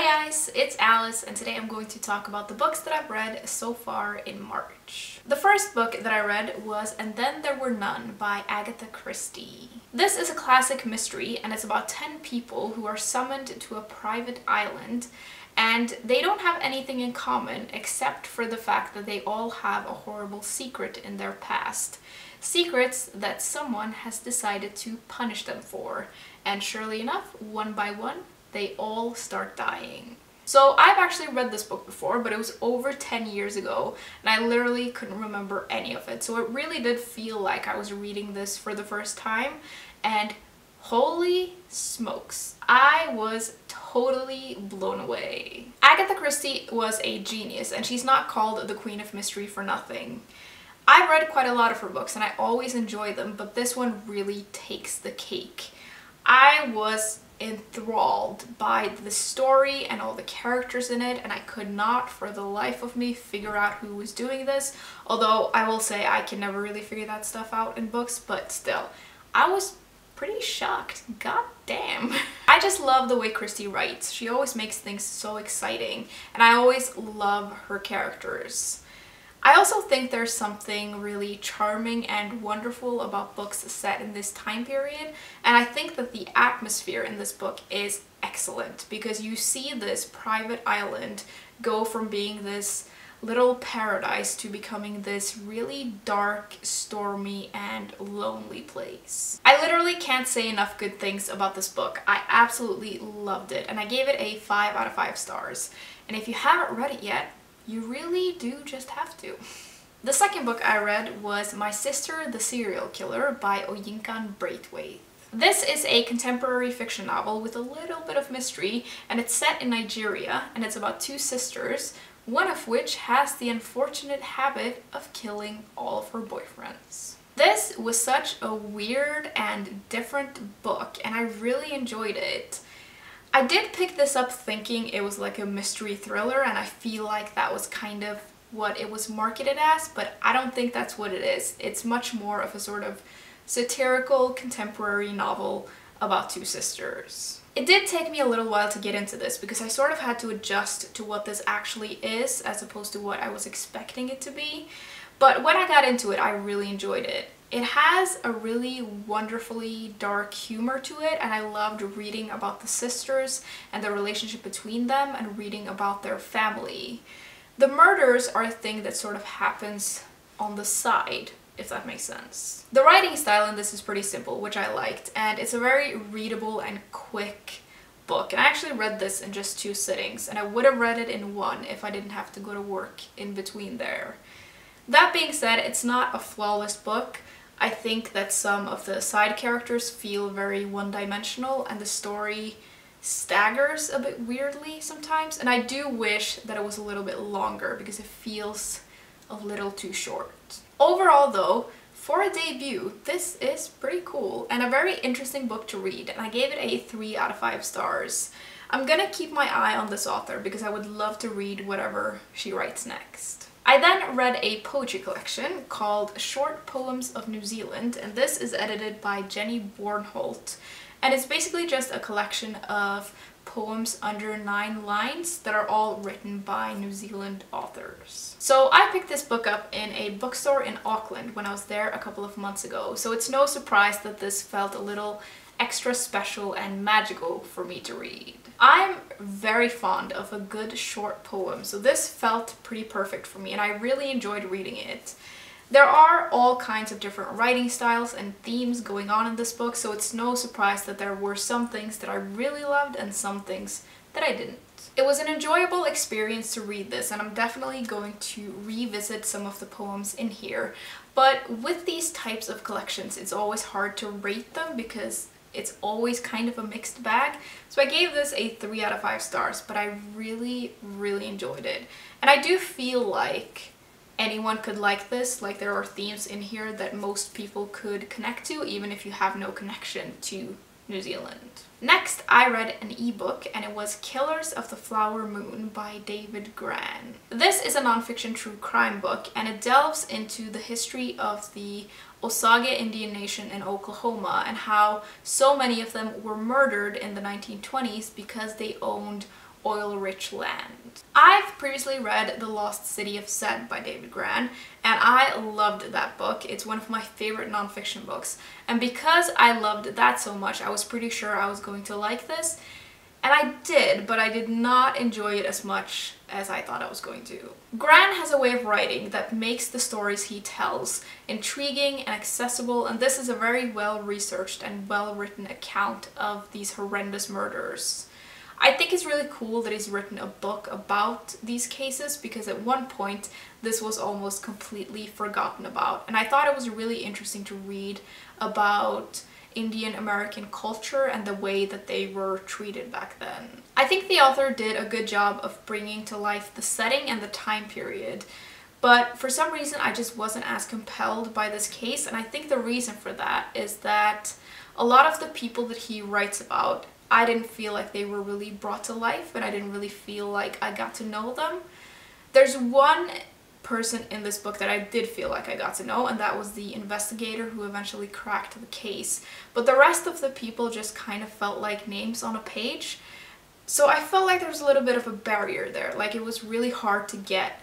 Hi guys, it's Alice and today I'm going to talk about the books that I've read so far in March. The first book that I read was And Then There Were None by Agatha Christie. This is a classic mystery and it's about 10 people who are summoned to a private island and they don't have anything in common except for the fact that they all have a horrible secret in their past. Secrets that someone has decided to punish them for. And surely enough, one by one, they all start dying. So I've actually read this book before, but it was over 10 years ago and I literally couldn't remember any of it. So it really did feel like I was reading this for the first time and holy smokes, I was totally blown away. Agatha Christie was a genius and she's not called the Queen of Mystery for nothing. I've read quite a lot of her books and I always enjoy them, but this one really takes the cake. I was enthralled by the story and all the characters in it and I could not for the life of me figure out who was doing this, although I will say I can never really figure that stuff out in books, but still, I was pretty shocked. God damn. I just love the way Christie writes. She always makes things so exciting and I always love her characters. I also think there's something really charming and wonderful about books set in this time period, and I think that the atmosphere in this book is excellent because you see this private island go from being this little paradise to becoming this really dark, stormy, and lonely place. I literally can't say enough good things about this book. I absolutely loved it and I gave it a 5 out of 5 stars. And if you haven't read it yet, you really do just have to. The second book I read was My Sister the Serial Killer by Oyinkan Braithwaite. This is a contemporary fiction novel with a little bit of mystery and it's set in Nigeria and it's about two sisters, one of which has the unfortunate habit of killing all of her boyfriends. This was such a weird and different book and I really enjoyed it. I did pick this up thinking it was like a mystery thriller and I feel like that was kind of what it was marketed as, but I don't think that's what it is. It's much more of a sort of satirical contemporary novel about two sisters. It did take me a little while to get into this because I sort of had to adjust to what this actually is as opposed to what I was expecting it to be, but when I got into it I really enjoyed it. It has a really wonderfully dark humor to it and I loved reading about the sisters and the relationship between them and reading about their family. The murders are a thing that sort of happens on the side, if that makes sense. The writing style in this is pretty simple, which I liked, and it's a very readable and quick book. And I actually read this in just 2 sittings and I would have read it in 1 if I didn't have to go to work in between there. That being said, it's not a flawless book. I think that some of the side characters feel very one-dimensional and the story staggers a bit weirdly sometimes, and I do wish that it was a little bit longer because it feels a little too short. Overall though, for a debut, this is pretty cool and a very interesting book to read, and I gave it a 3 out of 5 stars. I'm gonna keep my eye on this author because I would love to read whatever she writes next. I then read a poetry collection called Short Poems of New Zealand, and this is edited by Jenny Bornholt, and it's basically just a collection of poems under 9 lines that are all written by New Zealand authors. So I picked this book up in a bookstore in Auckland when I was there a couple of months ago, so it's no surprise that this felt a little extra special and magical for me to read. I'm very fond of a good short poem, so this felt pretty perfect for me and I really enjoyed reading it. There are all kinds of different writing styles and themes going on in this book, so it's no surprise that there were some things that I really loved and some things that I didn't. It was an enjoyable experience to read this and I'm definitely going to revisit some of the poems in here, but with these types of collections it's always hard to rate them because it's always kind of a mixed bag. So I gave this a 3 out of 5 stars, but I really enjoyed it. And I do feel like anyone could like this, like there are themes in here that most people could connect to, even if you have no connection to New Zealand. Next, I read an ebook and it was Killers of the Flower Moon by David Grann. This is a nonfiction true crime book and it delves into the history of the Osage Indian Nation in Oklahoma and how so many of them were murdered in the 1920s because they owned oil-rich land. I've previously read The Lost City of Zed by David Grann, and I loved that book. It's one of my favorite nonfiction books, and because I loved that so much, I was pretty sure I was going to like this. And I did, but I did not enjoy it as much as I thought I was going to. Grann has a way of writing that makes the stories he tells intriguing and accessible, and this is a very well-researched and well-written account of these horrendous murders. I think it's really cool that he's written a book about these cases, because at one point this was almost completely forgotten about, and I thought it was really interesting to read about Indian American culture and the way that they were treated back then. I think the author did a good job of bringing to life the setting and the time period, but for some reason I just wasn't as compelled by this case, and I think the reason for that is that a lot of the people that he writes about, I didn't feel like they were really brought to life, and I didn't really feel like I got to know them. There's one person in this book that I did feel like I got to know, and that was the investigator who eventually cracked the case. But the rest of the people just kind of felt like names on a page. So I felt like there was a little bit of a barrier there, like it was really hard to get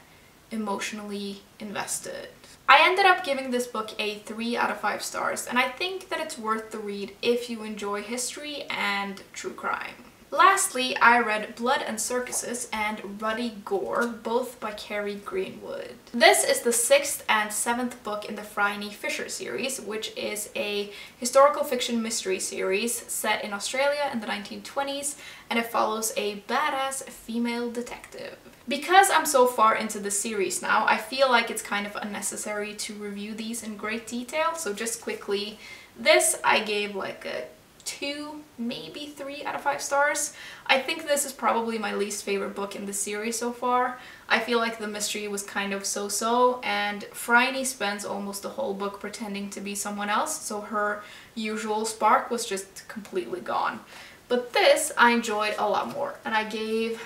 emotionally invested. I ended up giving this book a 3 out of 5 stars, and I think that it's worth the read if you enjoy history and true crime. Lastly, I read Blood and Circuses and Ruddy Gore, both by Carrie Greenwood. This is the 6th and 7th book in the Phryne Fisher series, which is a historical fiction mystery series set in Australia in the 1920s, and it follows a badass female detective. Because I'm so far into the series now, I feel like it's kind of unnecessary to review these in great detail, so just quickly, this I gave like a 2, maybe 3 out of 5 stars. I think this is probably my least favorite book in the series so far. I feel like the mystery was kind of so-so, and Phryne spends almost the whole book pretending to be someone else, so her usual spark was just completely gone. But this I enjoyed a lot more, and I gave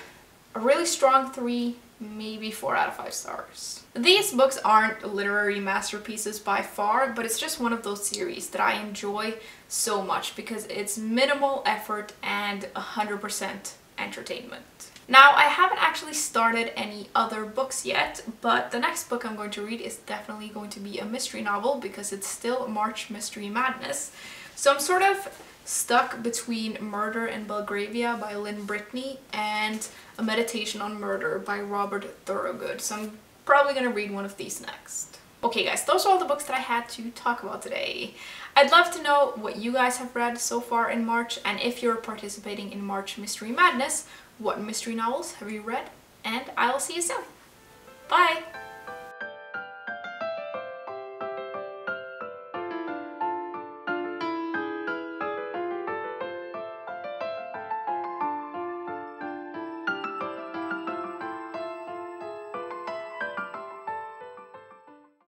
a really strong 3, maybe 4 out of 5 stars. These books aren't literary masterpieces by far, but it's just one of those series that I enjoy so much because it's minimal effort and 100% entertainment. Now, I haven't actually started any other books yet, but the next book I'm going to read is definitely going to be a mystery novel because it's still March Mystery Madness. So I'm sort of stuck between Murder in Belgravia by Lynn Brittany and A Meditation on Murder by Robert Thorogood. So I'm probably gonna read one of these next. Okay guys, those are all the books that I had to talk about today. I'd love to know what you guys have read so far in March, and if you're participating in March Mystery Madness, what mystery novels have you read? And I'll see you soon. Bye!